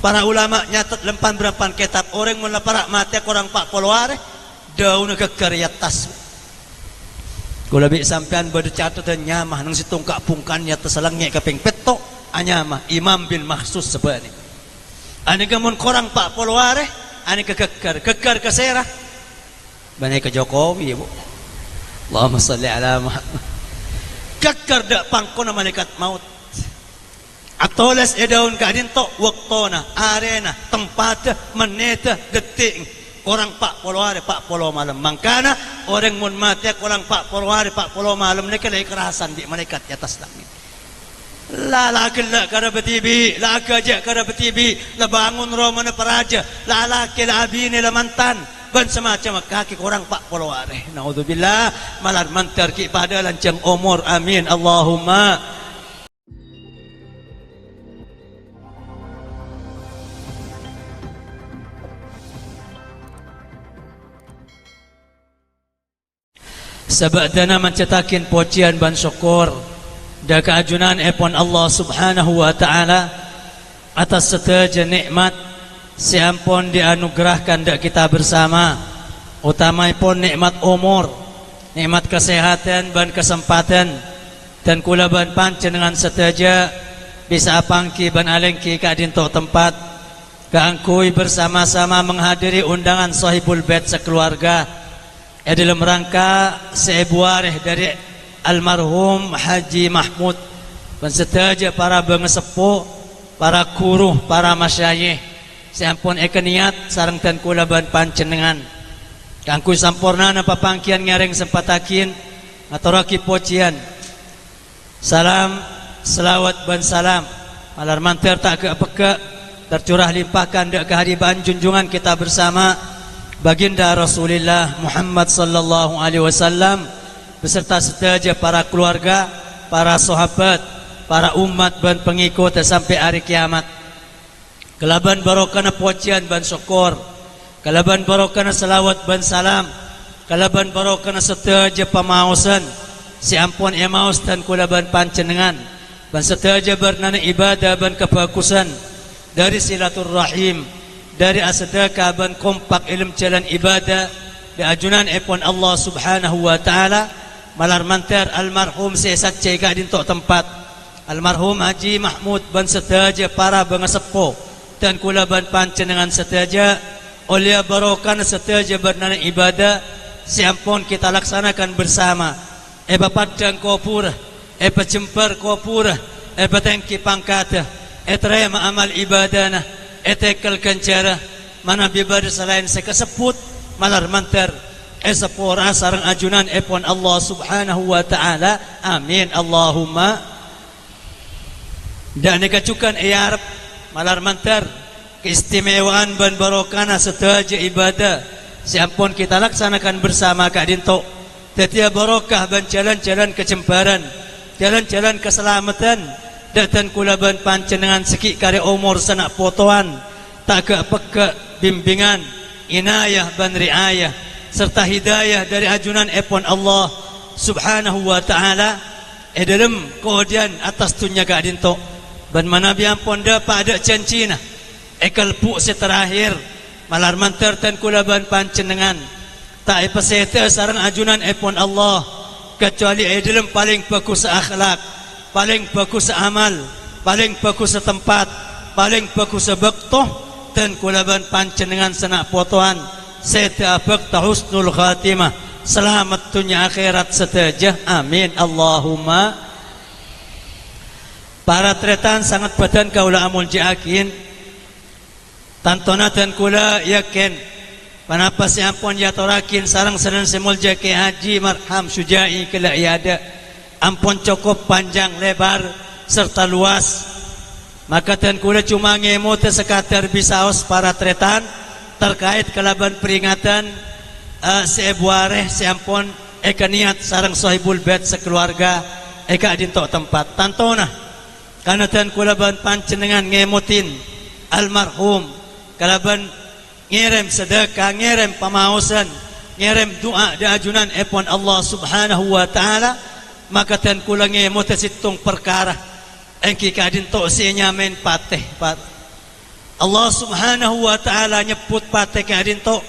Para ulama nyatet lempan berapa kitab orang mula para mati korang pak poluare daun kekerja tas. Kula bi sampean bade catatan nyamah nang situngkak pungkannya terselengnya kaping petok anyamah Imam bin Mahsus sebani. Ane gamun korang pak poluare ane keker keserah. Banyak ke Jokowi Bu. Allahumma salli ala Muhammad. Keker dak pangkona malaikat maut. Atoles edaun kadin tok waktona arena tempat menit detik orang pak polo malam mangkana orang mun mati orang pak polo malam ni kena kerasan di malaikat di atas langit la kala kada betibi la kaja kada betibi la bangun romana paraja la abine la mantan ban semacam kaki orang pak polo naudzubillah malar mantar ki pada lancang umur amin Allahumma. Sabadana mencetakin pujian ban syukur dan keajunan epon Allah subhanahu wa ta'ala atas setiap nikmat siampun dianugerahkan dak kita bersama utama pun nikmat umur nikmat kesehatan ban kesempatan dan kula ban pancen dengan seteja bisa pangki ban alengki kadinto tempat keangkui bersama-sama menghadiri undangan sahibul bait sekeluarga dalam rangka sebuareh dari almarhum Haji Mahmud dan setaja para bengesepuh, para kuruh, para masyayikh sampun niat sareng tan kula ban panjenengan kangku sampurna papangkian ngareng sempatakin aturaki pujian salam selawat ban salam malar mantir tak ke tercurah limpahkan dak kehadiran junjungan kita bersama Baginda Rasulullah Muhammad sallallahu alaihi wasallam beserta setaja para keluarga, para sahabat, para umat dan pengikut sampai hari kiamat. Kelaban barokana pujian ban syukur, kelaban barokana selawat ban salam, kelaban barokana setaja pamausan, si ampun emaus dan kulaban panjenengan, ban setaja bernana ibadah ban kebagusan dari silaturrahim. Dari asadaka ban kompak ilm jalan ibadah di ajunan epon Allah subhanahu wa ta'ala malar mantar almarhum sesat cega dintok tempat almarhum Haji Mahmud ban setaja para bengesepo dan kula ban panjenengan setaja oleh barokan setaja bernana ibadah siampun kita laksanakan bersama bapadang kopura pejempar kopura petengki pangkata terima amal ibadana etekel kencara mana bibar selain sekeseput malar mantar sepora sarang ajunan epon Allah subhanahu wa ta'ala amin Allahumma dan nekacukan iarab malar mantar keistimewaan ban barokana setaja ibadah siampun kita laksanakan bersama kak dinto setiap barokah ban jalan-jalan kecemparan jalan-jalan keselamatan dan kula ban panjenengan seki kare umur sanak potoan tak ke peke bimbingan inayah ban riayah serta hidayah dari ajunan epon Allah subhanahu wa ta'ala dalam kehodian atas dunia kak dinto ban manabi ampun dapat ada cancina ekal pu seterakhir malar mantar dan kula ban panjenengan tak epesete sarang ajunan epon Allah kecuali dalam paling bagus akhlak paling bagus amal, paling bagus tempat, paling bagus bektoh dan kulaban panjenengan senak potoan seta bekta husnul khatimah selamat dunia akhirat setajah amin Allahumma. Para tretan sangat badan kaula amul jiakin tantona dan kula yakin panapa siampun yatorakin sarang senen semul jaki haji marham syujai kala iada ampun cukup panjang lebar serta luas maka dan kula cuma ngemut sekadar bisaos para tretan terkait kelaban peringatan sebuareh seampun niat sarang sahibul bait sekeluarga dintok tempat tantona karena dan kula ban panjenengan ngemutin almarhum kalaban ngirim sedekah ngirim pamausan ngirim doa di ajunan epon Allah subhanahu wa ta'ala maka tan kulangi mutasitung perkara engki kadin to sinya men pateh pat Allah subhanahu wa ta'ala nyebut patek adinto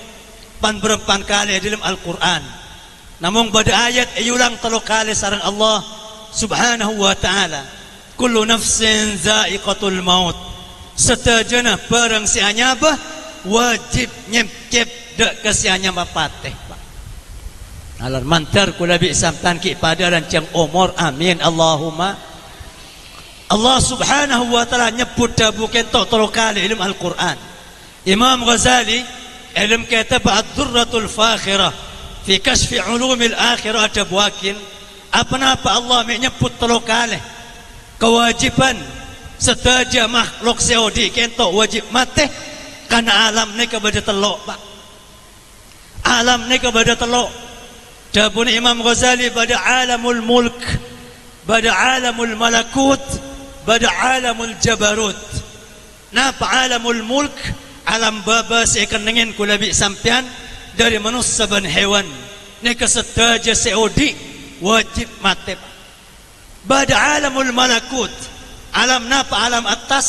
pan berempan kali dalam Al-Quran. Namun pada ayat iulang 3 kali sareng Allah subhanahu wa ta'ala, kullu nafsin za'iqatul maut, setajana barang si anyabah wajib nyemkep dek kesianya mapateh. Alar mantar kula bi sampan ki pada dan cang umur, amin Allahumma. Allah subhanahu wa ta'ala nyebut dabuken tok 3 kali dalam Al-Quran. Imam Ghazali dalam kitab Ad-Durratul Fakhirah fi kashfi ulumil akhirah ada buakin apa Allah menyebut 3 kali kewajiban setaja makhluk seodi kentok wajib mati karena alam ni kepada telok pak, alam ni kepada telok. Dabun Imam Ghazali pada alamul mulk, pada alamul malakut, pada alamul jabarut. Napa alamul mulk? Alam baba sekenengin kulabi sampian dari manusia dan hewan. Nika setaja seodi wajib mati. Pada alamul malakut, alam napa? Alam atas,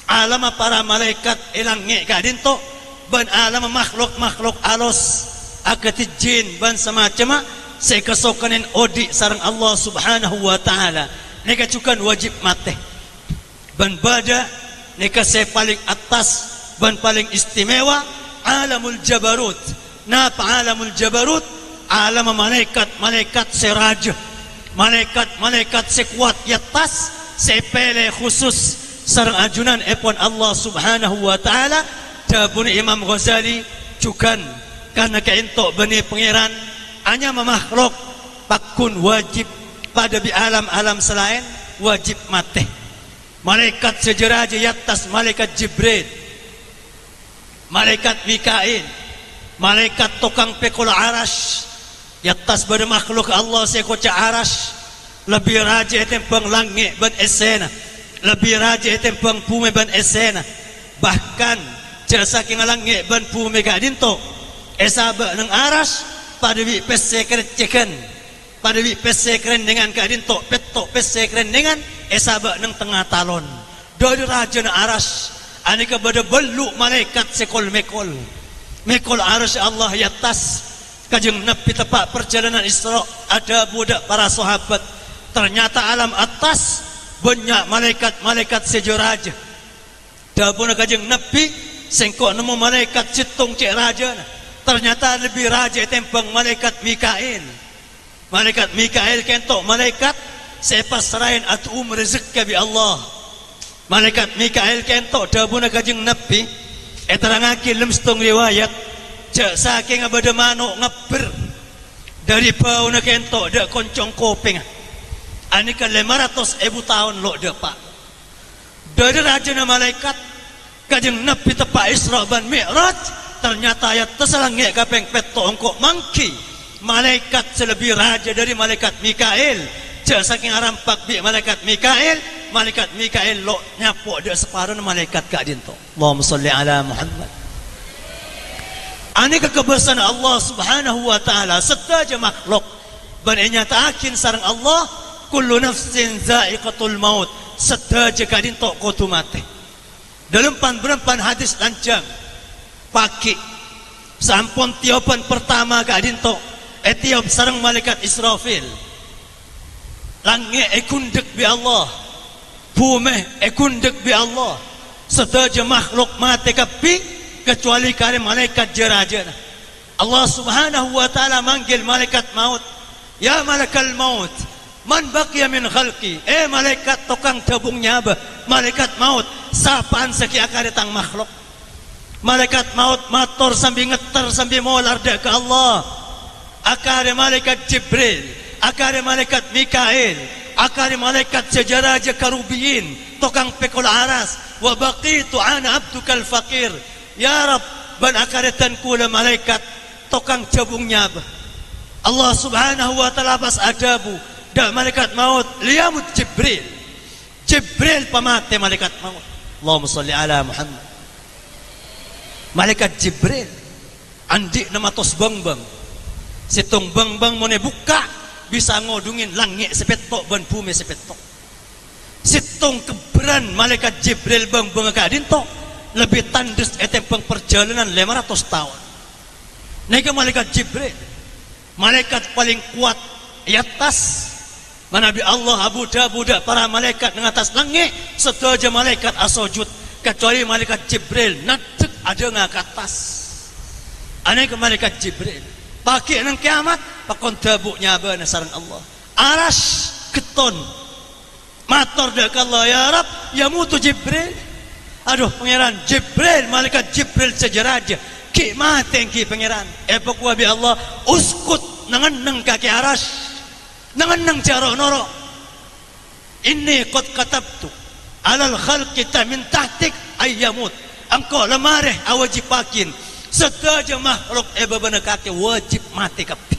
alam para malaikat ilang nge kadinto, ban alam makhluk alus akati jin ban semacam sekesokanin odi sarang Allah subhanahu wa ta'ala. Nika cukan wajib mati. Ban bada nika se paling atas ban paling istimewa alamul jabarut. Napa alamul jabarut? Alam malaikat seraja, malaikat sekuat yatas sepele khusus sarang ajunan epon Allah subhanahu wa ta'ala. Dabun Imam Ghazali cukan karena keintok bani pengiran hanya memakhluk pakun wajib pada bi alam selain wajib mati. Malaikat sejeraja yatas malaikat Jibril, malaikat Mikail, malaikat tukang pekul arash yatas pada makhluk Allah sekoca arash, lebih raja tempang langit ban esena, lebih raja tempang bumi ban esena. Bahkan jasa king langit ban bumi kadinto esaba nang arash pada bi pesekren ceken, pada bi pesekren dengan kadinto petok pesekren dengan esaba nang tengah talon. Dari raja nang arash anika pada belu malaikat sekol mekol arash Allah yatas. Kajeng Nabi tepat perjalanan Isra ada budak para sahabat, ternyata alam atas banyak malaikat sejaraja. Dabun kajeng Nabi sengkok nemu malaikat citung cek raja, ternyata lebih raja tempang malaikat Mikail. Malaikat Mikail kentok malaikat sepas serain atum rezeki bi Allah. Malaikat Mikail kentok dabun kajeng Nabi eterangake lem setong riwayat cak saking abada manuk ngeber dari bau na kentok dak koncong kopeng anika 500,000 tahun lo dak pak. Dari raja na malaikat kajeng Nabi tepak Isra ban Mi'raj, ternyata ayat tesalangnya kapeng peto ongkok mangki malaikat selebih raja dari malaikat Mikail. Cak saking arampak bi malaikat Mikail lo nyapok dak separuh malaikat kak dinto. Allahumma sholli ala Muhammad. Anika kebesaran Allah subhanahu wa ta'ala setaja makhluk banenya ta'akin sarang Allah kullu nafsin za'iqatul maut, setaja kadin tok kotu mati. Dalam berempan hadis lancang paki sampun tiopan pertama kadin tok etiop sarang malaikat Israfil. Langit ekundek bi Allah, bumi ekundek bi Allah, setaja makhluk mati kapi kecuali kali malaikat jeraja. Allah subhanahu wa ta'ala manggil malaikat maut, ya malakal maut man baqiya min khalqi. Malaikat tukang tabungnya apa? Malaikat maut sapaan seki akar datang makhluk. Malaikat maut mator sambil ngeter sambil molar dak ke Allah. Akar malaikat Jibril, akar malaikat Mikail, akar malaikat sejaraja karubiyin tukang pekul aras. Wa baqitu ana abdukal faqir, ya Rab ban akaratan kula malaikat tukang cabungnya apa? Allah subhanahu wa ta'ala pas adabu dak malaikat maut liyamut Jibril pamate malaikat maut. Allahumma sholli ala Muhammad. Malaikat Jibril andi nama tos bang situng bang mo buka bisa ngodungin langit sepetok ban bumi sepetok. Situng keberan malaikat Jibril bang kadinto lebih tandes etempeng perjalanan 500 tahun. Naik malaikat Jibril, malaikat paling kuat di atas Nabi Allah Abu Dabuda para malaikat dengan atas langit setuju malaikat asujud kecuali malaikat Jibril nadek ada ngak ke atas. Aneh ke malaikat Jibril pakai nang kiamat pakon tabuknya beuna sareng Allah aras keton matur dak Allah ya Rab ya mutu Jibril. Aduh pangeran Jibril malaikat Jibril sejaraja ki mateng ki pangeran epok wabi Allah uskut nangan kaki aras nangan nang jaro noro inni qad katabtu alal khalqi min tahtik ayyamut engkau lemareh awajipakin setaja makhluk ebabana kaki wajib mati kapi.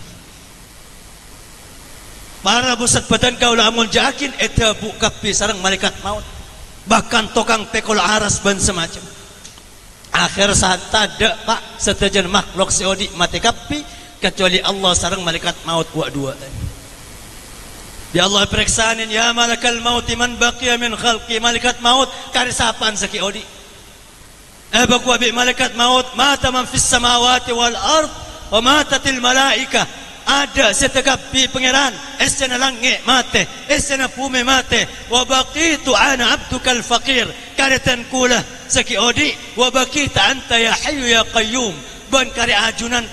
Para busat badan kau lamun jakin eta bu kapi sarang malaikat maut. Bahkan tokang pekol aras ban semacam. Akhir saat tada pak setaja makhluk seodi mati kapi kecuali Allah sarang malaikat maut buat dua tadi. Ya Allah periksaanin ya malakal maut man baqiya min khalqi malaikat maut karisapan saki odi. Ebak wabi malaikat maut mata man fis samawati wal ard wa matatil malaika ada setekapi pangeran esena langit mate esena pume mate wa baqitu ana abdukal faqir karitan kula saki odi wa baqita anta ya hayyu ya qayyum ban kari ajunan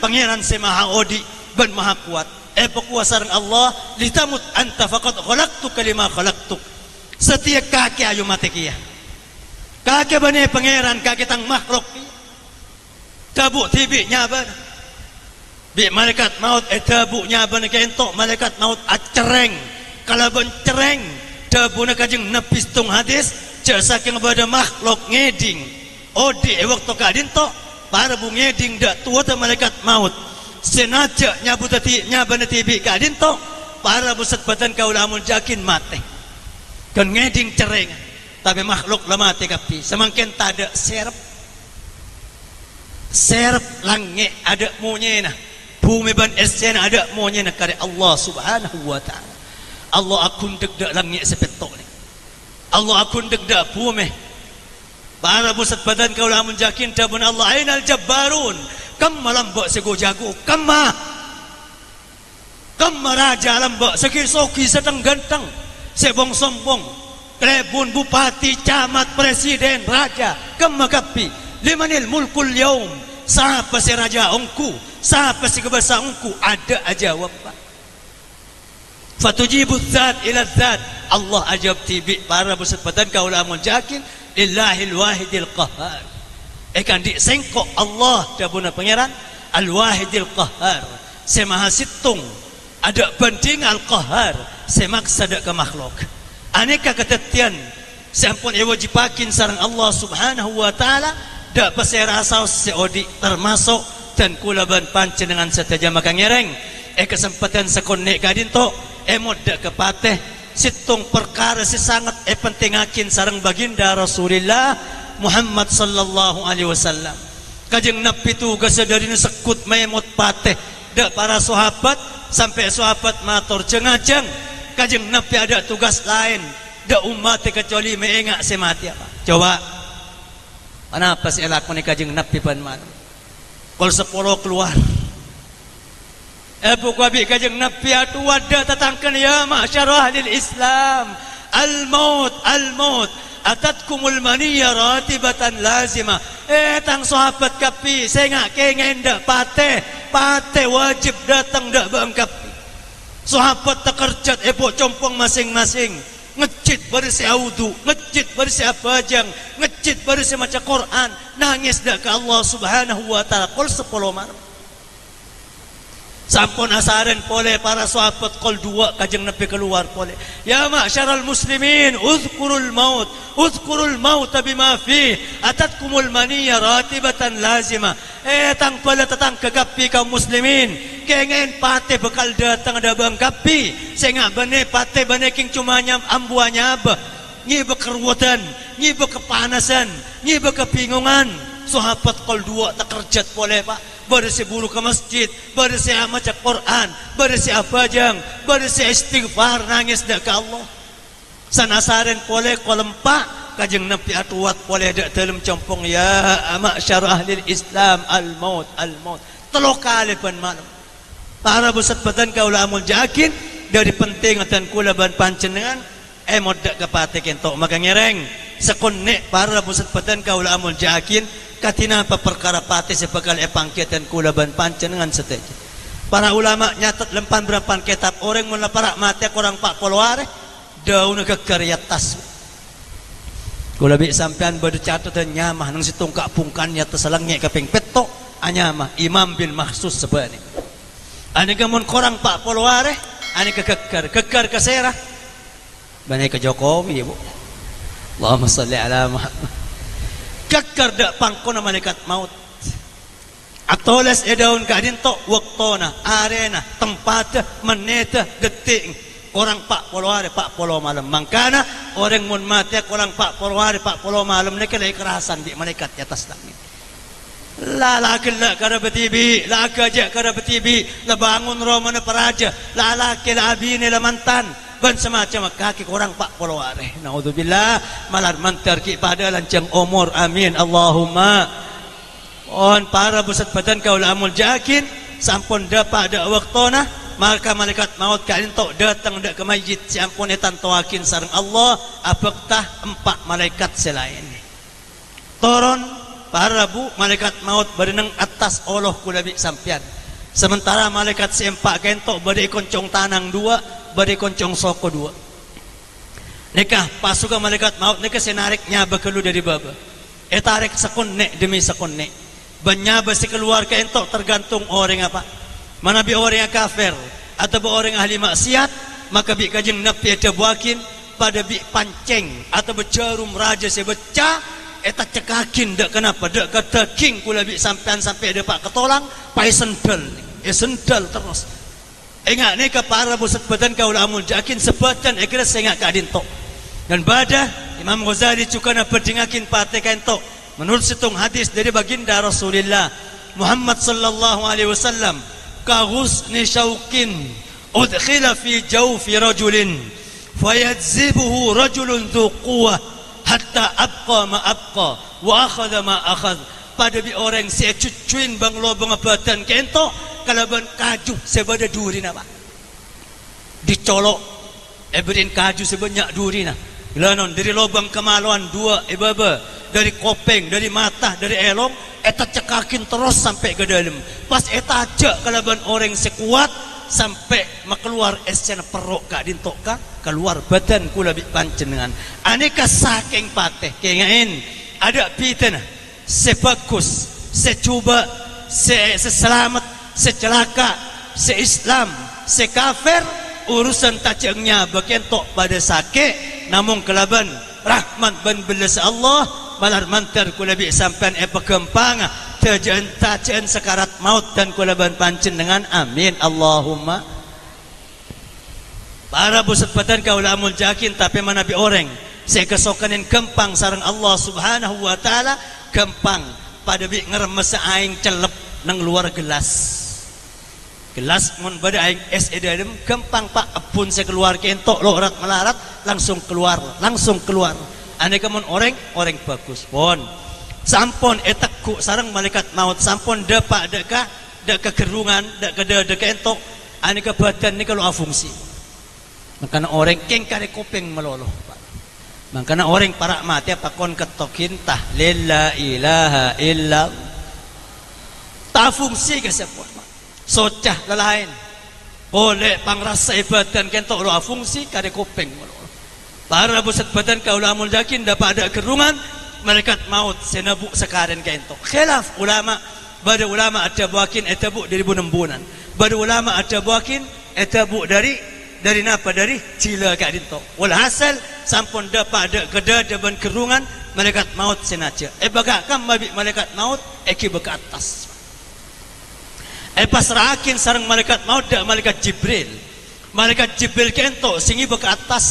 pangeran semaha odi ban maha kuat ebak wasarang Allah litamut anta faqad khalaqtuka lima khalaqtuk setiap kaki ayu mate kia kaki bani pangeran kaki tang makhluk tabuk tibi nyaban bi malaikat maut tabuk nyaban kentok malaikat maut acereng kalau bencereng tabuna kajeng nepis tung hadis saking pada makhluk ngeding odi waktu kadinto para bu ngeding dak tua ta malaikat maut senaja nyabut nyaban tibi kadinto para busat badan kau lamun jakin mate kan ngeding cereng tapi makhluk lemah tekapi semakin tak ada serep langit ada munyena bumi ban esena ada munyena kare Allah subhanahu wa ta'ala Allah akun degdak langit sepetok ni Allah akun degdak bumi para pusat badan kau lamun jakin tabun Allah ainal jabbarun kamma lambak sego jago kamma raja lambak sekisoki sedang ganteng sebong sombong Klebun bupati, camat, presiden, raja, kemakapi, limanil mulkul yaum, siapa si raja ongku, siapa si kebasa ongku, ada aja wabah. Fatujibut zat ila zat, Allah ajab tibi para busat badan kau lamun jakin, lillahil wahidil qahar. Kan di sengkok Allah dabuna pangeran, al wahidil qahar, semaha situng, ada banding al qahar, semaksa dak ke makhluk. Aneka ketetian sampun ewajipakin sarang Allah subhanahu wa ta'ala dak pasera asal seodi termasuk dan kulaban pancen dengan setaja makan ngereng kesempatan sekonek kadinto emod dak kepateh situng perkara sesangat pentingakin sarang baginda Rasulullah Muhammad sallallahu alaihi wasallam kajeng nabi tu gasadarina sekut memot pateh dak para sahabat sampai sahabat matur jengajeng kajeng nabi ada tugas lain dak umat kecuali meengak semati apa coba kenapa sih lakon kajeng nabi pan man kol 10 keluar bukabi kajeng nabi atu wada tatangkan ya masyarah ahli Islam al maut atatkumul maniyya ratibatan lazima tang sahabat kapi saya ngak kengen dak pate wajib datang dak bangkap sahabat tekerjat compong masing-masing ngecit berisi audu ngecit berisi abajang ngecit berisi maca Quran nangis dak ke Allah subhanahu wa ta'ala kol 10 mar sampun asaran pole para sahabat kol 2 kajeng nabi keluar pole ya ma'syaral muslimin uzkurul maut bima fi atatkumul maniyya ratibatan lazima tang pala tatang kagapi kaum muslimin kengen pate bekal datang ada bangkapi senga bane pate bane king cuma nyam ambuanya apa nyi bekerwatan nyi bekepanasan nyi bekebingungan sahabat kol 2 tak kerjat boleh pak berisi buru ke masjid berisi maca Quran berisi abajang berisi istighfar nangis dak ke Allah sanasaren boleh kol 4 kajeng nepi atuat boleh dak telem compong ya ma'syar ahli Islam al-maut telo kali pan malam para busat badan kaula amul jakin dari penting atan kula ban pancenengan emod dak kapate kentok maka ngereng sekonne para busat badan kaula amul jakin katina perkara pate sebakal epangketan kula ban pancenengan seteja para ulama nyatet lempan berapan kitab orang mula para mati orang pak polware daun kekarya tas kula bi sampean bade catatan nyamah nang situngkak pungkannya tesalangnya kaping petok anyamah Imam bin Mahsus sebani ane gamun korang pak polware ane kekar keserah banyak ke Jokowi Bu Allahumma salli ala Muhammad kekar dak pangkona malaikat maut atoles edaun kadinto waktona arena tempat meneta detik orang pak polware pak polo malam mangkana orang mun mati orang pak polware pak polo malam mereka lagi kerasan di malaikat di atas langit la kala kada betibi la kaja kada betibi la bangun romana paraja la abine la mantan ban semacam kaki orang pak polware naudzubillah malar mantar ki pada lancang umur amin Allahumma on para busat badan kaula amul jakin sampun dapat ada waktona maka malaikat maut kalian tok datang dak ke masjid si ampun etan tawakin sareng Allah apakah empat malaikat selain turun para bu malaikat maut berenang atas Allah kula bi sampian sementara malaikat si empat kain tok bade koncong tanang dua bade koncong soko dua nikah pasukan malaikat maut nikah senarik nyaba kelu dari baba tarik sekonnek demi sekonnek banyaba si keluar kain tok tergantung orang apa mana bi orang yang kafir atau orang ahli maksiat maka bi kajeng napi eta buakin pada bi panceng atau berjarum raja sebeca eta cekakin dak kenapa dak kata king kula bi sampean sampai ada pak ketolang pai sendal sendal terus ingat ni ke para busat badan kaula amul jakin sebatan ekra sengak ka adin tok dan badah Imam Ghazali cukana perdingakin pate kain tok menurut situng hadis dari baginda Rasulullah Muhammad sallallahu alaihi wasallam كغصن شوك أدخل في جوف رجل فيجذبه رجل ذو قوة حتى أبقى ما أبقى وأخذ ما أخذ pada bi orang saya cucuin bang lobang abatan kento kalaban kaju sebada duri na ba dicolok berin kaju sebanyak duri na lanon dari lobang kemaluan dua ibaba dari kopeng dari mata dari elong eta cekakin terus sampai ke dalam pas eta aja kalaban orang sekuat sampai makeluar escena perok kak dintok kak keluar badan kula bi pancenengan aneka saking pateh kengain ada pitena sebagus secoba seselamat secelaka seislam sekafir urusan tajengnya bagian tok pada sake namun kelaban rahmat ban belas Allah malar mantar kula bi sampean pegempang tajaan sekarat maut dan kula ban pancen dengan amin Allahumma para busat badan kaula amul jakin tapi mana bi orang saya kesokanin kempang sareng Allah subhanahu wa ta'ala kempang pada bi ngeremes aing celep nang luar gelas mun bada aing es edadem kempang pak pun saya keluar kentok lorat melarat langsung keluar ane kamun orang bagus pon sampun etakku sarang malaikat maut sampun dapat dak kegerungan dak ke entok ane ke badan ni kalau fungsi makana orang keng kare kopeng meloloh makana orang para mati apa kon ketokin tahlil la ilaha illa ta fungsi ke sepon socah lalain boleh pangrasa badan kentok lo fungsi kare kopeng meloloh para busat badan kaula amul jakin dapat ada kerungan malaikat maut senabuk sekarang kainto khilaf ulama bada ulama ada buakin etabuk dari bunembunan bada ulama ada buakin etabuk dari napa dari cila kak dinto walhasil sampun dapat ada kedada ban kerungan malaikat maut senaja baga kam mabi malaikat maut eki beka atas pas rakin sareng malaikat maut dak malaikat Jibril kento singi beka atas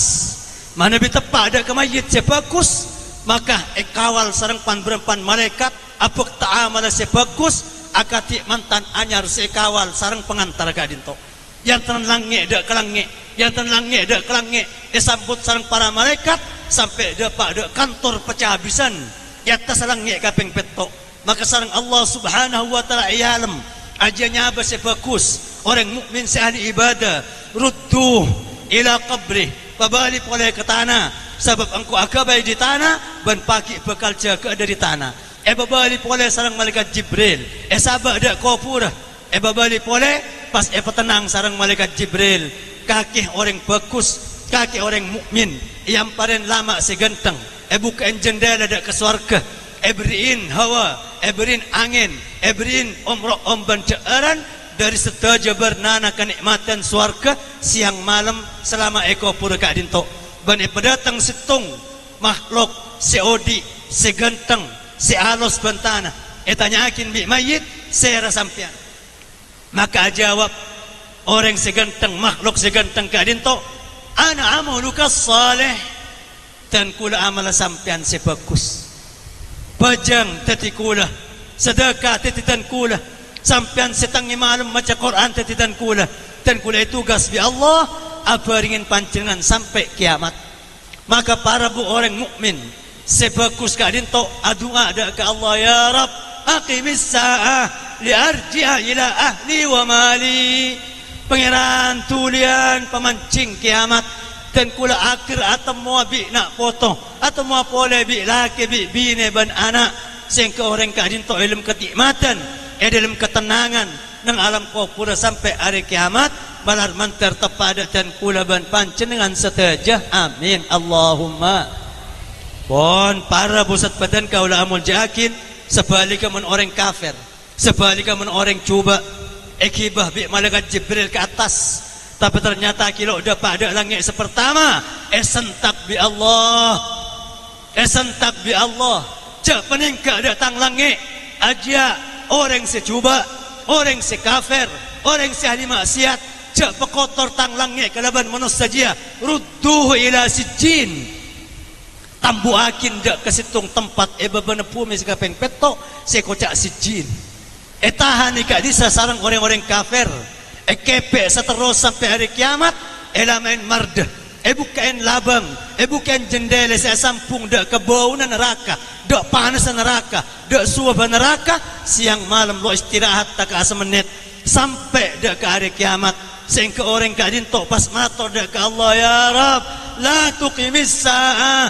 mana bitepa ada kemayit sebagus maka kawal sareng pan berempan malaikat apuk ta'amala sebagus akati mantan anyar sekawal sareng pengantar kadinto yang tenang dak kelange disambut sareng para malaikat sampai dapat kantor pecah habisan di atas langit kaping petok. Maka sareng Allah Subhanahu wa taala ialam ajarnya apa sebagus orang mukmin sehari ibadah rudduh ila qabri pabalik oleh ke tanah sebab engkau akabai di tanah ban pagi bekal jaga dari tanah babalik oleh sareng malaikat Jibril sabak dak kopur babalik oleh pas petenang sareng malaikat Jibril kaki orang bagus kaki orang mukmin yang paling lama seganteng bukan jendela dak ke surga beriin hawa beriin angin beriin umroh bencaaran dari setaja bernana kenikmatan surga siang malam selama eko pura kak dinto ban pedatang situng makhluk seodi seganteng sealos bentana tanyakin bi mayit saya sampian maka jawab orang seganteng makhluk seganteng kak dinto ana amaluka salih dan kula amal sampian sebagus bajang tatikula sedekah tititan kula sampean setangi malam baca Quran tititan kula dan kula itu tugas bi Allah abaringin panjenengan sampai kiamat. Maka para bu orang mukmin sebagus kadinto adua ada ke Allah ya Rabb aqimis saah li arji'a ila ahli wa mali pangeran tulian pemancing kiamat dan kula akhir atau mau bi nak foto atau mau boleh bi laki bi bine ban anak sehingga orang kadinto ilmu ketikmatan dalam ketenangan nang alam kubur sampai hari kiamat balar mantar tepada dan kula ban panjenengan setajah amin Allahumma pon para pusat badan kaula amul jakin sebaliknya men orang kafir sebaliknya men orang cuba ekibah bi malaikat Jibril ke atas tapi ternyata kilo udah pada langit sepertama sentak bi Allah sentak bi Allah cak peningkat datang langit aja orang secuba orang sekafir orang sehari maksiat cak pekotor tang langit kalaban manusia saja rudduh ila sijin tambuakin dak kesitung tempat bebeuna bumi sekapeng petok sekocak sijin tahan ikak disa sarang orang-orang kafir kepek seterus sampai hari kiamat main mardah bukan labang bukan jendela saya sampung dak kebauan neraka dak panas neraka dak suah neraka siang malam lo istirahat tak semenit sampai dak ke hari kiamat sehingga orang kadinto pas matur dak ke Allah ya Rabb la tuqimis saah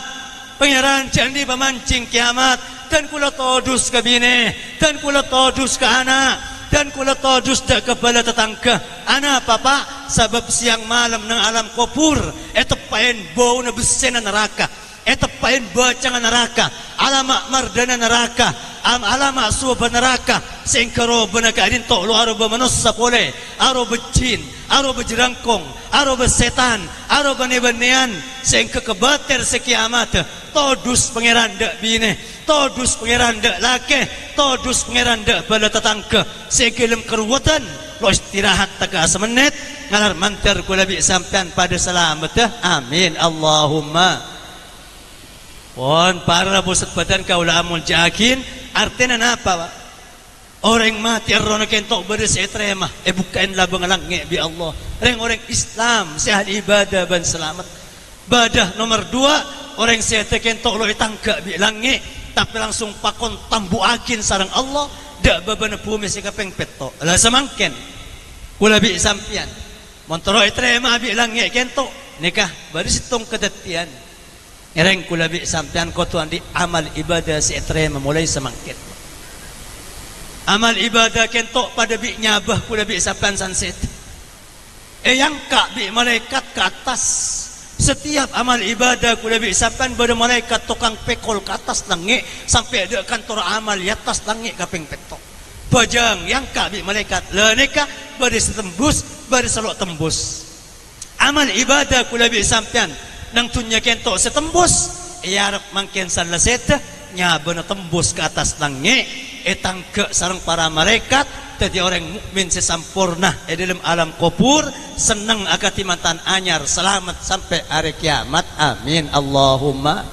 pangeran candi pemancing kiamat dan kula todus ke bine dan kula todus ke anak dan kula todus dak kepala tetangga anak papa sebab siang malam nang alam kubur tepain bau na besena neraka tepain bacangan neraka alamak mardana neraka alamak suba neraka sengkaro bena kadin tok lu aro manusia pole aro becin aro berjerangkong aro besetan aro bane-banean sengke kebater sekiamat todus pangeran dak bine todus pangeran dak lake todus pangeran dak bala tetangga segelem keruwatan lo istirahat tak semenit ngalar mantar kula bi sampean pada selamat amin Allahumma pon para pusat badan kaula amul jakin artinya apa Pak orang mati arona kentok beres etrema bukan labang langit bi Allah orang Islam sehat ibadah ban selamat badah nomor 2 orang sehat kentok lo tangga bi langit tapi langsung pakon tambuakin sarang Allah dak babana bumi sekapeng petok lah semangken kula bi sampian montoro etrema bi langit kentok nikah baru situng kedatian ereng kula bi sampian kotuan di amal ibadah si etrema mulai semangken amal ibadah kentok pada bi nyabah kula bi sampian sunset yang kak bi malaikat ke atas setiap amal ibadah kula bi sampean pada malaikat tukang pekol ke atas langit sampai ada kantor amal di atas langit kaping petok bajang yang kak bi malaikat leneka bari setembus bari selok tembus amal ibadah kula bi sampean nang tunya kentok setembus ya arep mangken saleseta nya beuna tembus ke atas langit tangke sareng para malaikat jadi orang mukmin sesampurna dalam alam kubur senang akatimatan anyar selamat sampai hari kiamat amin Allahumma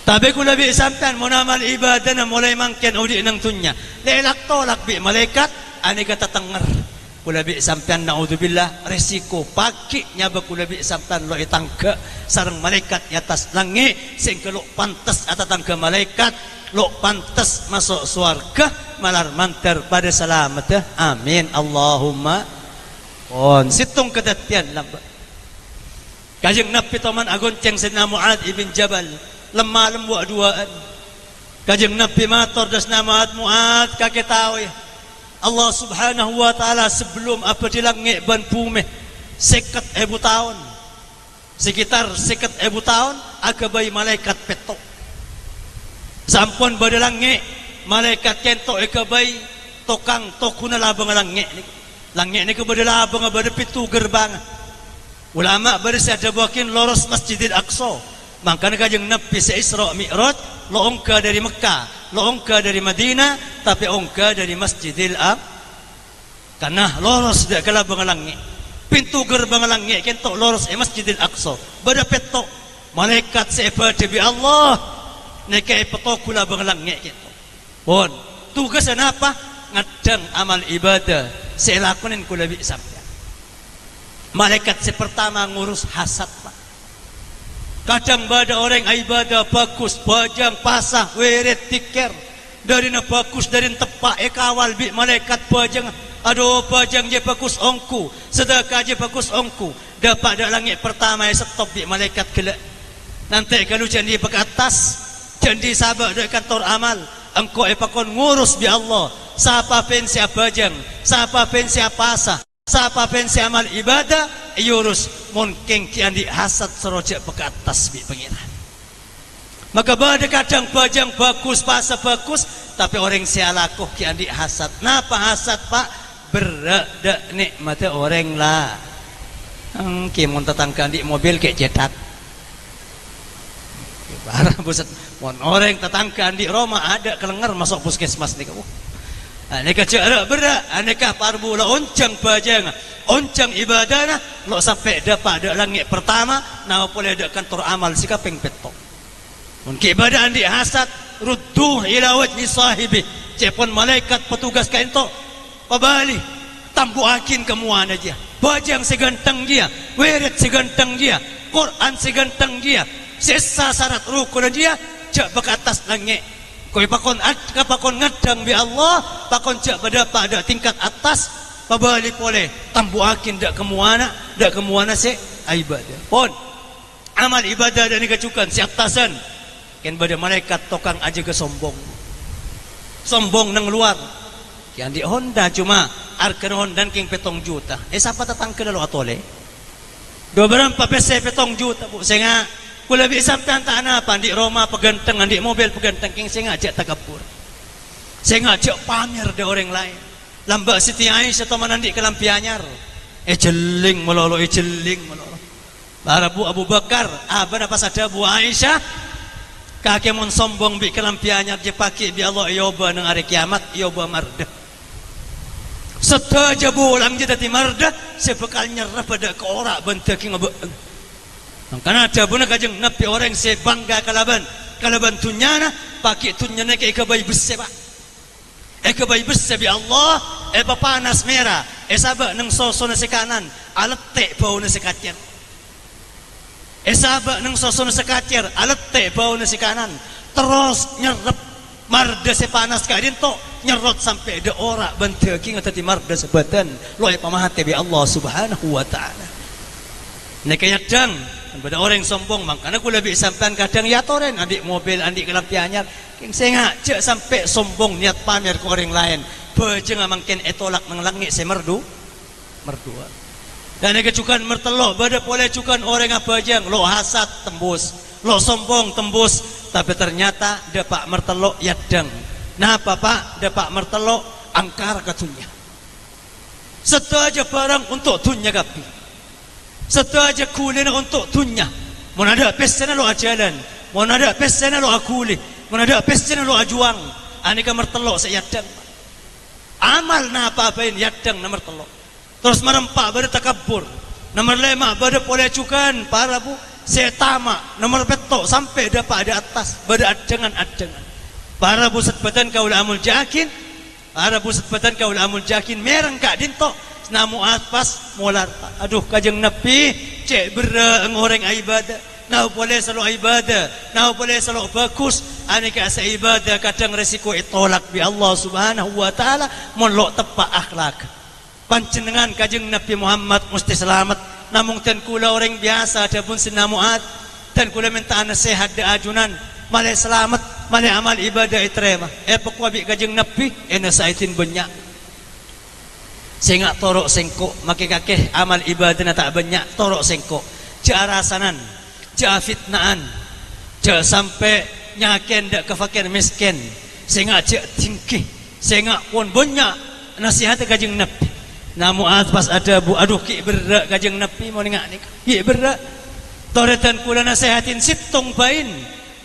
tapi kula bi sampean mun amal ibadah na mulai mangken udi nang tunya lelak tolak bi malaikat ani kata tenger kula bi sampean naudzubillah resiko pakiknya kula bi sampean lo tangga sareng malaikat di atas langit sing keluk pantes atas tangga malaikat lo pantes masuk surga malar mantar pada selamat amin Allahumma on situng kedatian lamba kajeng nabi toman agon ceng Sayyidina Mu'ad ibn Jabal lemah lembu duaan kajeng nabi matur dasna Mu'ad kakek tahu ya Allah subhanahu wa ta'ala sebelum apa di langit ban bumi 50.000 tahun sekitar 50.000 tahun agabai malaikat petok sampun pada langit malaikat kentok agabai tokang tokuna labang langit ni kepada labang pada pintu gerbang ulama bersih ada bakin loros Masjidil Aqsa makanya kajeng Nabi se-Isra Mi'raj lo ongka dari Mekah lo ongka dari Madinah tapi ongka dari Masjidil karena loros dak kala langit pintu gerbang langit kentok loros Masjidil Aqsa bada petok malaikat sepa debi Allah nekai petok kula bang langit kentok pun tugas apa ngadang amal ibadah selakunin kula bi sampean malaikat pertama ngurus hasad pak kadang bada orang ibadah bagus bajang pasah weret tikir dari na bagus dari tepak kawal bi malaikat bajang aduh bajang je bagus ongku sedekah je bagus ongku dapat dak langit pertama stop bi malaikat gelak nanti kalau janji ke atas janji sabar dak kantor amal engkau pakon ngurus bi Allah siapa pensia bajang siapa pensia pasah siapa pensia amal ibadah yurus mungkin kian di hasad serojak ke atas bi pengiran maka bada kadang bajang bagus pasah bagus tapi orang sialakuh kian di hasad napa hasad pak berada nikmatnya orang lah kimun tetangga di mobil kayak cetak parah buset mon orang tetangga di Roma ada kelengar masuk puskesmas nih kamu aneka cara berat aneka parbu la oncang bajang oncang ibadana lo sampai dapat ada langit pertama nah boleh ada kantor amal sikapeng petok mungkin ibadah di hasad rudduh ila wajhi sahibi cepon malaikat petugas kain tok pabali tambuakin kemuan aja bajang seganteng dia weret seganteng dia Quran seganteng dia sesa syarat rukun dia jak ke atas langit koi pakon ngadang bi Allah pakon jak pada tingkat atas pabali boleh tambuakin dak kemuana se ibadah pon amal ibadah dan kecukan siap tasan ken pada malaikat tokang aja ke sombong nang luar yang di Honda cuma arkan Honda king petong juta siapa tatang ke lalu atole dua berapa pese petong juta bu senga kula bisa tantang apa di Roma peganteng di mobil peganteng king senga ajak takabur senga ajak pamer de orang lain lambak Siti Aisyah teman andi kelampi anyar jeling melolo bara bu Abu Bakar abana pas ada bu Aisyah kakek mon sombong bi kelampi anyar je paki bi Allah yoba nang hari kiamat yoba mardah setaja bulang je tati mardah sebekal nyerah pada ke ora bentuk ngebe karena ada benar kajeng nabi orang sebangga kalaban tunyana pakai tunyana ke ikabai besi pak ikabai besi bi Allah panas merah sabak nang soso nasi kanan alete bau nasi kacir sabak nang soso nasi kacir alete bau nasi kanan terus nyerep marda sepanas kadin to nyerot sampai ada ora bentuk ngatati marda sebatan lo pamahate bi Allah subhanahu wa ta'ala nekanya dang pada orang sombong makanya aku lebih sampean kadang ya toren adik mobil adik kelampi anyar king sengaja sampai sombong niat pamer ke orang lain bejeng mangken etolak nang langit se merdua dan kecukan mertelok pada boleh cukan orang apa jang lo hasad tembus lo sombong tembus tapi ternyata dapat mertelok yadang nah pak dapat mertelok angkar katunya setaja barang untuk dunia kapi setaja kulina untuk dunia mau ada pesena lo ajalan mau ada pesena lo akuli mau ada pesena lo ajuang aneka mertelok sayadang amal na apa-apain yadang na mertelok terus merempak pada takabur nomor 5 pada boleh cukan para bu setama nomor petok sampai dapat ada atas pada adengan para bu setbatan kaul amul jakin para bu setbatan kaul amul jakin mereng kak dinto na Mu'adh pas mular. Aduh kajeng Nabi cek bera ngoreng ibadah. Nah boleh selalu ibadah, nah boleh selalu bagus. Ani ka sa ibadah kadang resiko itolak bi Allah Subhanahu wa taala monlok tepak akhlak. Panjenengan kajeng Nabi Muhammad mesti selamat. Namung ten kula orang biasa ada pun sina Mu'adh dan kula minta nasihat da ajunan malay selamat, malay amal ibadah itrema. Pekwabi kajeng Nabi nasaitin banyak. Sehingga torok sengkok makikakeh amal ibadah na tak banyak torok sengkok ja rasanan ja fitnaan ja sampai nyaken dak ke fakir miskin sehingga ja tinggi sehingga pun banyak nasihat kajeng Nabi. Na Mu'adh pas ada bu aduh ki berak kajeng Nabi mau ningak nik ki berak toretan kula nasihatin situng bain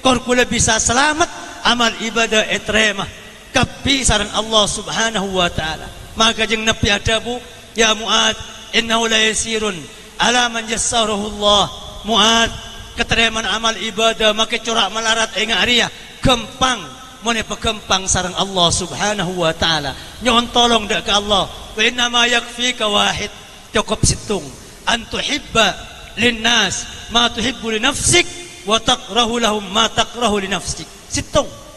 kor kula bisa selamat amal ibadah etrema kapi saran Allah Subhanahu wa taala. Maka jeng Nabi adabu ya Mu'adh innahu la yasirun ala man yassarahu Allah. Mu'adh keteriman amal ibadah maka corak melarat enga aria gempang mone pegempang sareng Allah Subhanahu wa taala. Nyon tolong dak ke Allah wa inna ma yakfika wahid cukup situng an tuhibba linnas ma tuhibbu li nafsik wa taqrahu lahum ma taqrahu li nafsik. Situng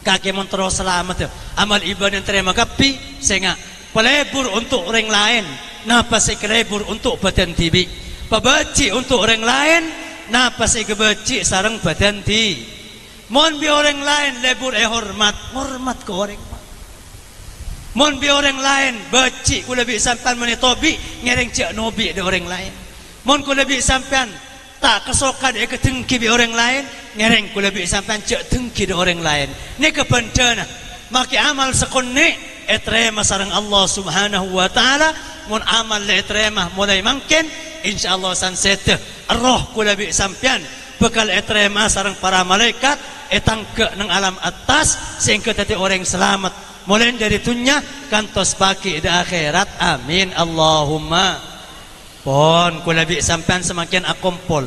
kaki montro selamat amal ibadah yang terima kapi sehingga pelebur untuk orang lain napa saya kelebur untuk badan tibi pabaci untuk orang lain napa saya kebaci sarang badan ti mon bi orang lain lebur hormat ke orang mon bi orang lain baci ku lebih sampan menitobi ngereng cek nobi de orang lain mon ku lebih sampan tak kesokan ketengki bi orang lain ngereng ku lebih sampai cek tengki di orang lain ni kebendana maki amal sekonni etrema sarang Allah Subhanahu wa taala mun amal le etrema mulai mungkin insyaallah sansete roh ku lebih sampean bekal etrema sarang para malaikat etangke nang alam atas sehingga tadi orang selamat mulai dari dunia kantos pagi di akhirat amin Allahumma. Pon ku lebih sampean semakin akompol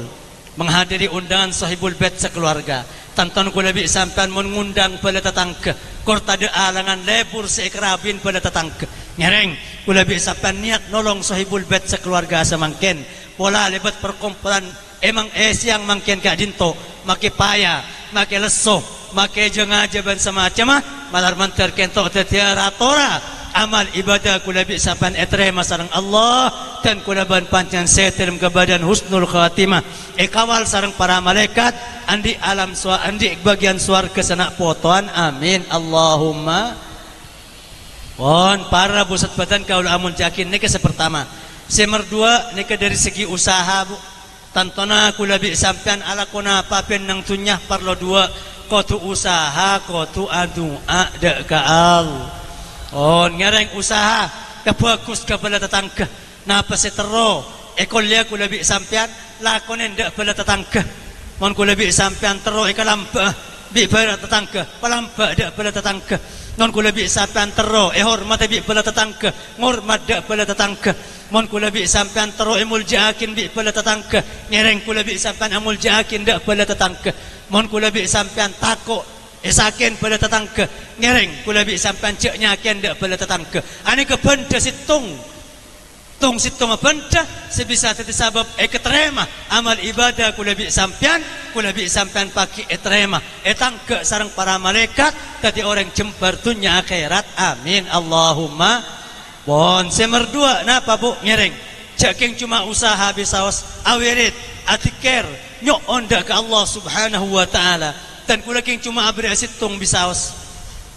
menghadiri undangan sahibul bait sekeluarga. Tanton ku lebih sampean mengundang pada tetangga. Kor tade alangan lebur sekerabin pada tetangga. Ngereng ku lebih sampean niat nolong sahibul bait sekeluarga semakin. Pola lebat perkumpulan emang siang makin kak dinto make paya, make lesoh, make jengaja ban semacam malar mantar kentok tetiara tora. Amal ibadah kula bi sapan etrema sareng Allah dan kula ban pancan setelem ke badan husnul khatimah kawal sareng para malaikat andi alam andi bagian swarga sana potoan amin Allahumma. Pon para busat badan kaul amun yakin niki sepertama semer dua niki dari segi usaha bu tantona kula bi sampean ala kona papen nang tunyah parlo dua kotu usaha kotu adu ada kaal. Oh ngereng usaha kebagus kepada tetangga napa setero ekolnya ku lebih sampean lakonen ndak bala tetangga mon ku lebih sampean tero ekalamba bi bala tetangga palamba ndak bala tetangga non ku lebih sampean tero hormat bi bala tetangga ngormat ndak bala tetangga mon ku lebih sampean tero emul jakin bi bala tetangga ngereng ku lebih sampean amul jakin ndak bala tetangga mon ku lebih sampean takok saken pada tetangga ngereng kula bi sampean cek nyaken dak pada tetangga ani ke benda situng tung situng benda sebisa tadi sabab keterema amal ibadah kula bi sampean paki eterema etangga sareng para malaikat tadi orang jembar dunya akhirat amin Allahumma. Bon semer dua napa bu ngereng ceking cuma usaha bisaos awirit atiker nyok onda ke Allah Subhanahu wa taala dan kula king cuma abri asitung bisaos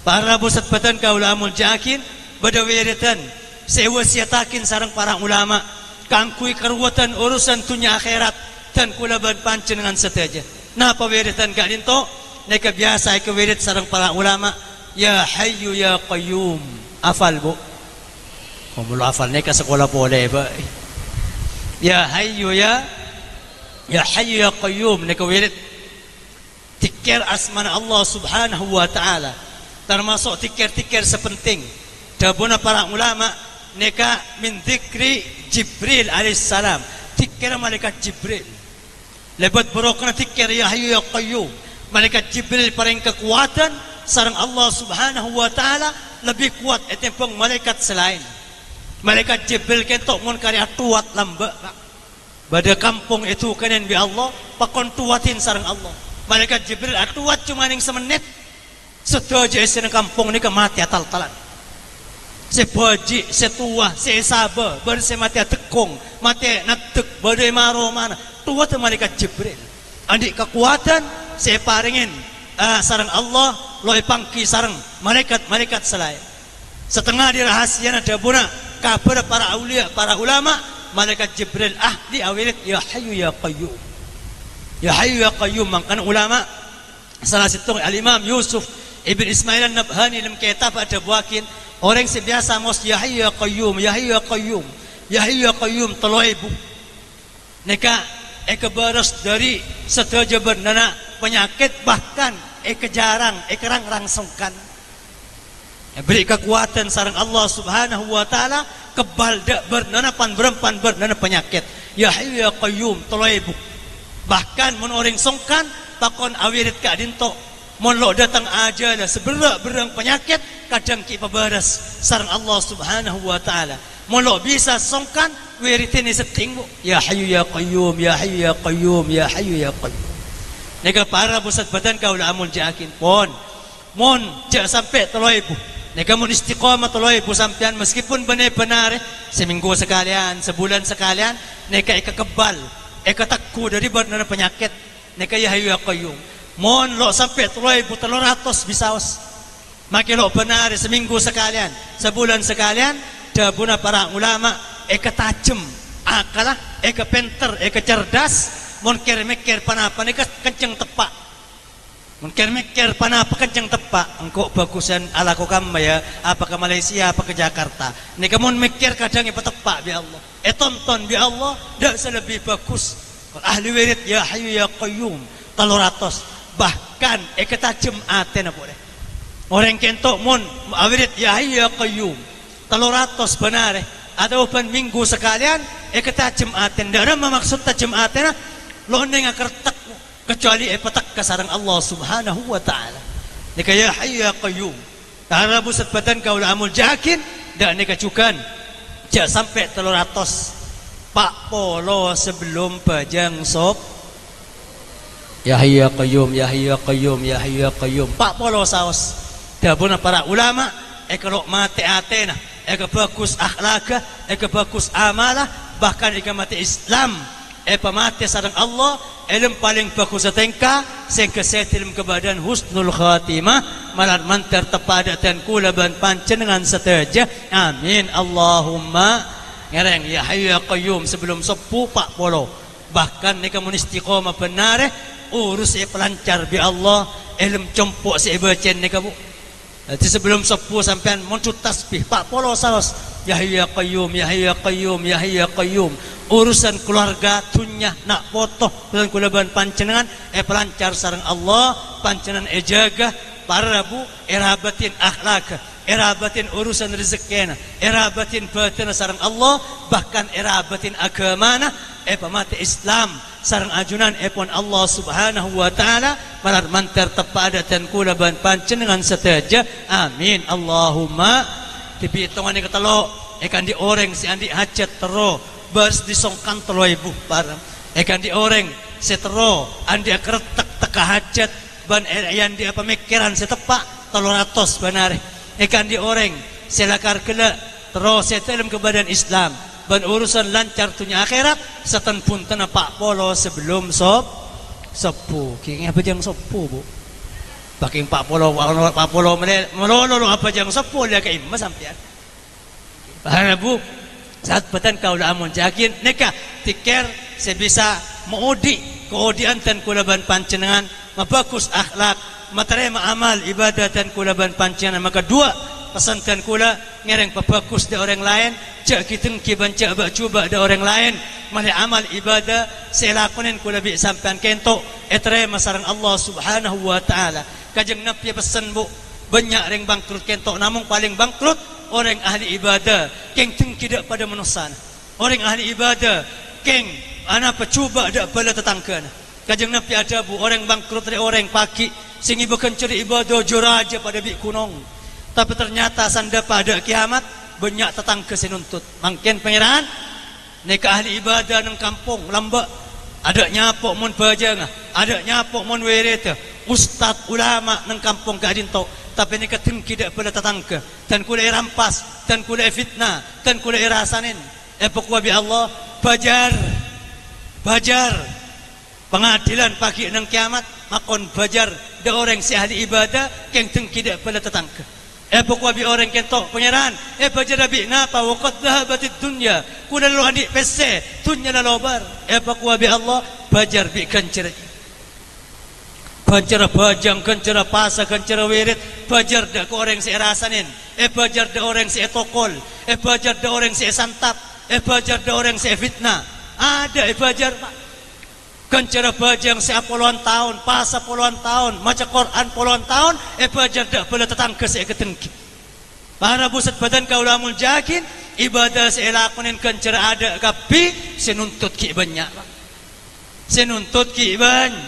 para busat batan kaula amul jakin badawiritan sewasiatakin sareng para ulama kangkui keruatan urusan dunia akhirat dan kula ban pancen dengan seteja napa wiritan gak dinto neka biasa ke wirid sareng para ulama ya hayyu ya qayyum afal bu mulu afal neka sekolah boleh ba ya hayyu ya qayyum neka wirid tikir asmana Allah Subhanahu wa taala termasuk tikir-tikir sepenting dabuna para ulama neka min dzikri Jibril alaihissalam tikir malaikat Jibril lebat berokna tikir ya hayyu ya qayyum malaikat Jibril paling kekuatan sareng Allah Subhanahu wa taala lebih kuat etimpang malaikat selain Malaikat Jibril kentok mun karya tuat lamba pada kampung itu kanen bi Allah pakon tuatin sareng Allah. Malaikat Jibril atuat cuma ning semenit sedojo isi kampung ni mati atal-talan. Sebaji, setua, sesaba, baru mati tekong, mati natek, baru maro mana. Tuat malaikat Jibril. Adik kekuatan saya paringin sareng Allah loe pangki sareng malaikat selai. Setengah dirahasia ada buna kabar para aulia, para ulama, malaikat Jibril di awilit ya hayyu ya qayyum. Ya hayyu ya qayyum mangkan ulama salah satu al-Imam Yusuf Ibn Ismail An-Nabhani dalam kitab ada buakin orang sebiasa mos ya hayyu ya qayyum, ya hayyu ya qayyum, ya hayyu ya qayyum 3000. Neka baras dari setuju bernana penyakit bahkan jarang kerang rangsungkan. Beri kekuatan sareng Allah Subhanahu wa taala kebal dak bernana berempan bernana penyakit. Ya hayyu ya qayyum 3000. Bahkan mun orang songkan takon awirit ka dinto mun lo datang aja lah seberak berang penyakit kadang ki pabaras sareng Allah Subhanahu wa taala. Mun lo bisa songkan wiritini seting ya hayyu ya qayyum, ya hayyu ya qayyum, ya hayyu ya qayyum. Nega para pusat badan kau lah amun jakin pon mon jak sampai 3000. Nega mun istiqamah 3000 sampean meskipun benar-benar seminggu sekalian, sebulan sekalian nega kebal takku dari benar penyakit nega ya hayyu ya qayyum. Mon lo sampai 3300 bisaos. Maki lo benar seminggu sekalian, sebulan sekalian dabuna para ulama tajem akalah pinter cerdas mon ker mikir panapa nika kenceng tepak. Mon ker mikir panapa kenceng tepak engko bagusan ala ko kama ya apa ke Malaysia apa ke Jakarta. Nika mon mikir kadang tepak bi Allah. Tonton bi Allah dak selebih bagus. Ahli wirid ya hayyu ya qayyum 300 bahkan tajem aten apa deh. Orang kentok mon wirid ya hayyu ya qayyum 300 benar ada upan minggu sekalian tajem aten dak ada maksud tajem aten lo neng kertak kecuali petak kasarang Allah Subhanahu wa taala. Nika ya hayyu ya qayyum. Karena busat badan kau amul jakin dak nika cukan jak sampai 300 Pak Polo sebelum pajang sop ya hayyu ya qayyum, ya hayyu ya qayyum, ya hayyu ya qayyum. Pak Polo saos dabuna para ulama kalau mati atena bagus akhlaka bagus amalah bahkan mati Islam pamati sareng Allah ilm paling bagus setengka sehingga setilm kebadan husnul khatimah malan mantar tepadatan kula ban pancenengan seteja amin Allahumma ngereng ya hayyu ya qayyum sebelum sepuh Pak Polo bahkan nika mun istiqamah benar urus pelancar bi Allah ilm compok sebecen nika bu. Jadi sebelum sepuh sampean muncul tasbih Pak Polo saos ya hayyu ya qayyum, ya hayyu ya qayyum, ya hayyu ya qayyum. Urusan keluarga tunyah nak potoh dan kulaban pancenengan pelancar sareng Allah pancenengan jaga para rabu erabatin akhlak erabatin urusan rezekina erabatin batin sareng Allah bahkan erabatin agamana pamati Islam sareng ajunan pon Allah Subhanahu wa taala malar mantar tepadatan kulaban pancenengan seteja amin Allahumma tibi hitungan ni katalo ikan di orang si andi hajat tero bers disongkan 3000 barang ikan di orang setero andi kertek teka hajat ban yang dia pemikiran setepak 300 benar ikan di orang selakar kela terus setelem ke badan Islam ban urusan lancar tunya akhirat setan pun tanah Pak Polo sebelum sepuh kini apa jang sepuh bu pakai Pak Polo melolo apa jang sepuh dia ke imam sampean bahana bu saat betan kau dah amun jakin neka tiker sebisa maudi keodian dan kulaban pancenengan mabagus akhlak materema amal ibadah dan kulaban pancenengan maka dua pesankan kula ngereng pabagus da orang lain cak kiteng kiban cak bak cuba da orang lain mali amal ibadah selakunin kula bi sampean kento eterema sareng Allah Subhanahu wa taala kajeng napi pesan bu banyak reng bangkrut kento namun paling bangkrut orang ahli ibadah keng tidak pada manusia orang ahli ibadah keng anak pecuba dak bala tetangkana kajeng napi ada bu orang bangkrut dari orang pagi sing ibu kenceri ibadah juraja pada bi kunong tapi ternyata sanda pada kiamat banyak tetangga senuntut. Mungkin pangeran nika ahli ibadah nang kampung lambak ada nyapok mun bajang, ada nyapok mun wirid, ustaz ulama nang kampung kadinto, tapi nika tengki dak pada tetangga dan kula rampas dan kula fitnah dan kula rasanin. Pokok bi Allah bajar pengadilan pagi nang kiamat makon bajar de orang si ahli ibadah keng tengki dak pada tetangga. Pokok bi orang kentok pangeran bajar bi napa waqad dhahabatid dunya kuna lu andi pesse dunya la lobar. Pokok bi Allah bajar bi kancer bajang kancer pasa kancer wirid bajar dak ko orang si rasanin. Bajar dak orang si tokol bajar dak orang si santap bajar dak orang si fitnah. Ada bajar Pak kancara bajang saya puluhan tahun, pasa puluhan tahun, maca Quran puluhan tahun, bajar dak bala tetangga saya ketengki. Para pusat badan kaulamul jakin, ibadah saya lakonin kancara ada kapi, saya nuntut ki banyak. Saya nuntut ki banyak.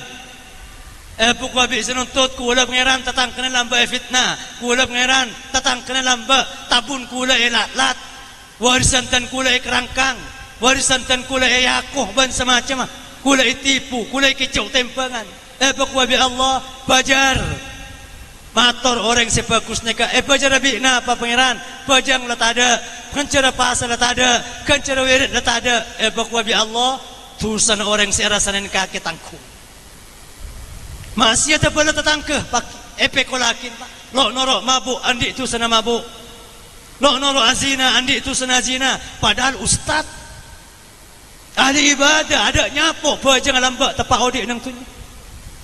Pukul habis saya nuntut kula pangeran tatang kena lamba fitnah, kula pangeran tatang kena lamba tabun kula lat, warisan tan kula kerangkang, warisan tan kula yakuh ban semacam. Kula itipu, kula kecau tempangan. Pokok bi Allah bajar. Mator orang sebagus neka. Bajar bi na apa pangeran? Bajang la tada, kancara pasa la tada, kancara wirid la tada. Pokok bi Allah tusan orang serasanen kaki tangku. Masih ada bala tetangga pak kolakin pak. Lo noro mabuk andi itu sana mabuk. Lo noro azina andi itu sana azina. Padahal ustaz ahli ibadah ada nyapok bajang lamba tepak odik nang tu.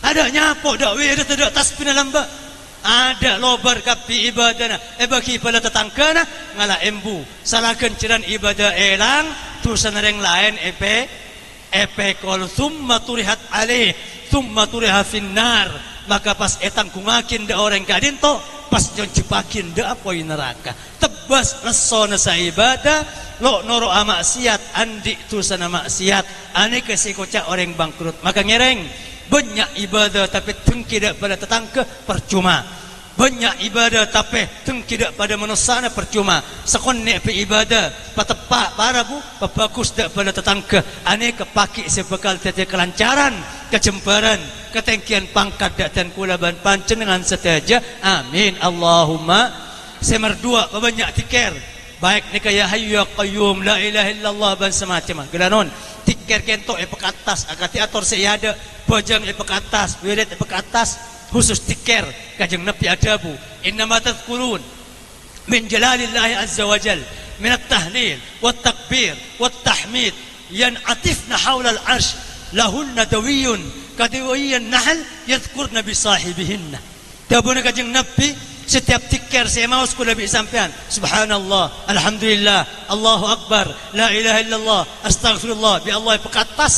Ada nyapok dak wirid dak tasbih lamba. Ada lobar kapi ibadah na. Bagi pada tetangga na ngala embu. Salah kenceran ibadah elang tusan reng lain kol thumma turihat alih thumma turiha finnar. Maka pas etang kungakin da orang kadinto pas jon cepakin da apoi neraka. Tebas lesona sa ibadah lo noro maksiat andi tu sana maksiat ane kasih kocak orang bangkrut. Maka ngereng banyak ibadah tapi tengki dak pada tetangga percuma. Banyak ibadah tapi tengki dak pada manusia percuma. Sekon nek pe ibadah patepak parabu bagus dak pada tetangga ane kepaki sebekal tete kelancaran kejembaran ketengkian pangkat dak dan kula ban pancen dengan setaja amin Allahumma. Semar dua banyak tikir baik ni kaya hayyu ya qayyum la ilaha illallah ban semacam gelanon tikir kento pekatas akati ator sayada bajang pekatas wirid pekatas khusus tikir kajeng nabi adabu innama tadhkurun min jalalillahi azza wa jal min at-tahlil wat takbir wat tahmid yan'atifna hawla al-arsh lahunna dawiyun kadawiyan nahl yadhkurna bi sahibihinna. Tabuna kajeng nabi setiap tikir saya mau sekolah bi sampean subhanallah alhamdulillah Allahu akbar la ilaha illallah astaghfirullah bi Allah pekatas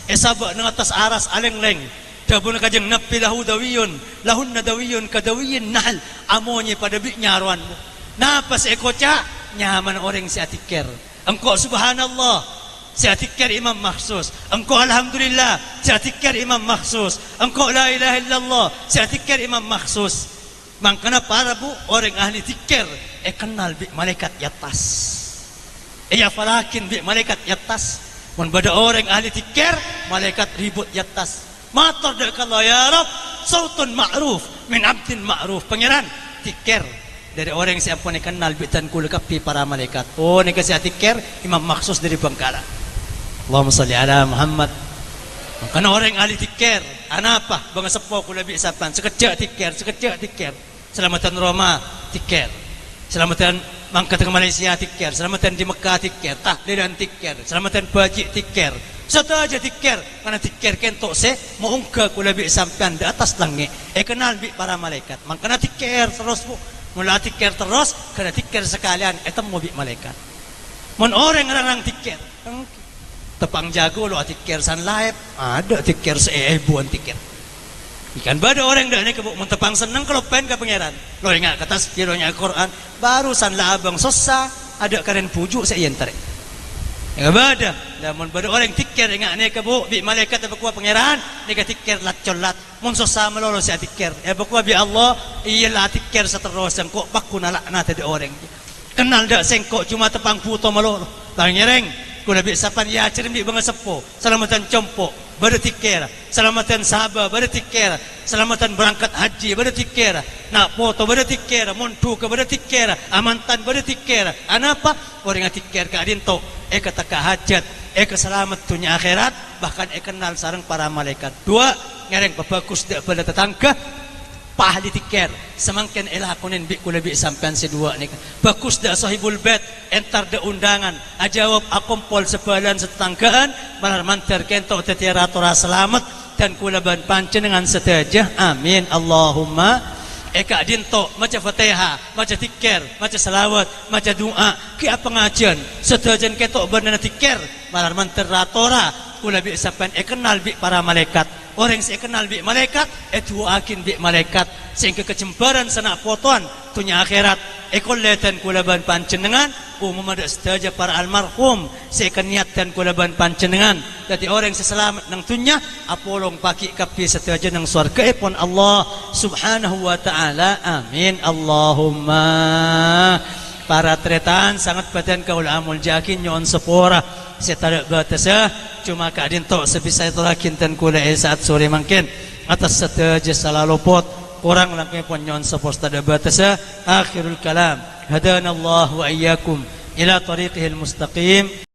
sabak nang atas aras aleng-leng. Dabun kajeng nabi lahu dawiyun lahunna dawiyun kadawiyin nahl amonye pada bi nyaruanmu napa sekoca nyaman orang si tikir engkau subhanallah si tikir imam maksus engkau alhamdulillah si tikir imam maksus engkau la ilaha illallah si tikir imam maksus. Mangkana para bu orang ahli tikir kenal bi malaikat yatas. Falakin bi malaikat yatas. Mun bada orang ahli tikir malaikat ribut yatas. Matar dak Allah ya Rabb sautun ma'ruf min abdin ma'ruf. Pangeran tikir dari orang yang siapa ni kenal bi tan kul kapi para malaikat. Oh ni kasi tikir imam maksus dari Bangkala. Allahumma salli ala Muhammad. Mangkana orang ahli tikir anapa bang sepo kula bi sapan sekejap tikir selamatan Roma tikir selamatan mangkat ke Malaysia tikir selamatan di Mekah tikir tahlilan tikir selamatan baji tikir satu aja tikir karena tikir kentok se mau ungka kula bi sampean di atas langit kenal bi para malaikat mangkana tikir terus bu mula tikir terus karena tikir sekalian temu bi malaikat mun orang tikir tepang jago lo tikir san laib ada tikir seebuan tikir ikan bada orang dah ni kebuk mentepang senang kalau pen ke pangeran lo ingat kata sekiranya Al-Quran barusan lah abang sosa ada karen pujuk saya entar ingat bada namun bada orang tikir ingat ni kebuk bi malaikat apa kuah pangeran ni ke tikir lat colat mun sosa melolo saya tikir apa kuah bi Allah iyalah tikir seterus yang kok bakun alak nata di orang kenal dak sengkok cuma tepang puto malo bang nyereng kula bi sapan ya cirim bi banga sepo selamatan compok bertikir selamatan sahabat bertikir selamatan berangkat haji bertikir nak foto bertikir montu ke bertikir amantan bertikir anapa orang tikir ka adinto kata ka hajat selamat dunia akhirat bahkan kenal sareng para malaikat dua ngereng bagus dak pada tetangga pahli tikir semangkin elakonin bi kula bi sampean sedua ni bagus dak sahibul bait entar de undangan ajawab akompol sebalan setanggaan malar manter kento tetiara tora selamat dan kula ban panjenengan sedaya amin Allahumma eka dinto maca Fatihah maca tikir maca selawat maca doa ki pengajian sedajan ketok bener tikir malar manter ratora kula bi sampean kenal bi para malaikat orang saya kenal bi malaikat itu akin bi malaikat sehingga kecembaran sanak fotoan dunia akhirat ekoletan kulaban panjenengan umum ada saja para almarhum saya niatkan kulaban panjenengan jadi orang seselamat nang dunia apolong paki kapi saja nang surga pun Allah subhanahu wa ta'ala amin Allahumma para tretan sangat badan kaula amul jakin nyon sepora saya tarik batasa cuma kadin tok sebisa itu lakin dan kula saat sore mungkin atas saja salah luput kurang langkah pun nyon sepos tada batasa akhirul kalam hadanallahu wa iyyakum ila tariqihil mustaqim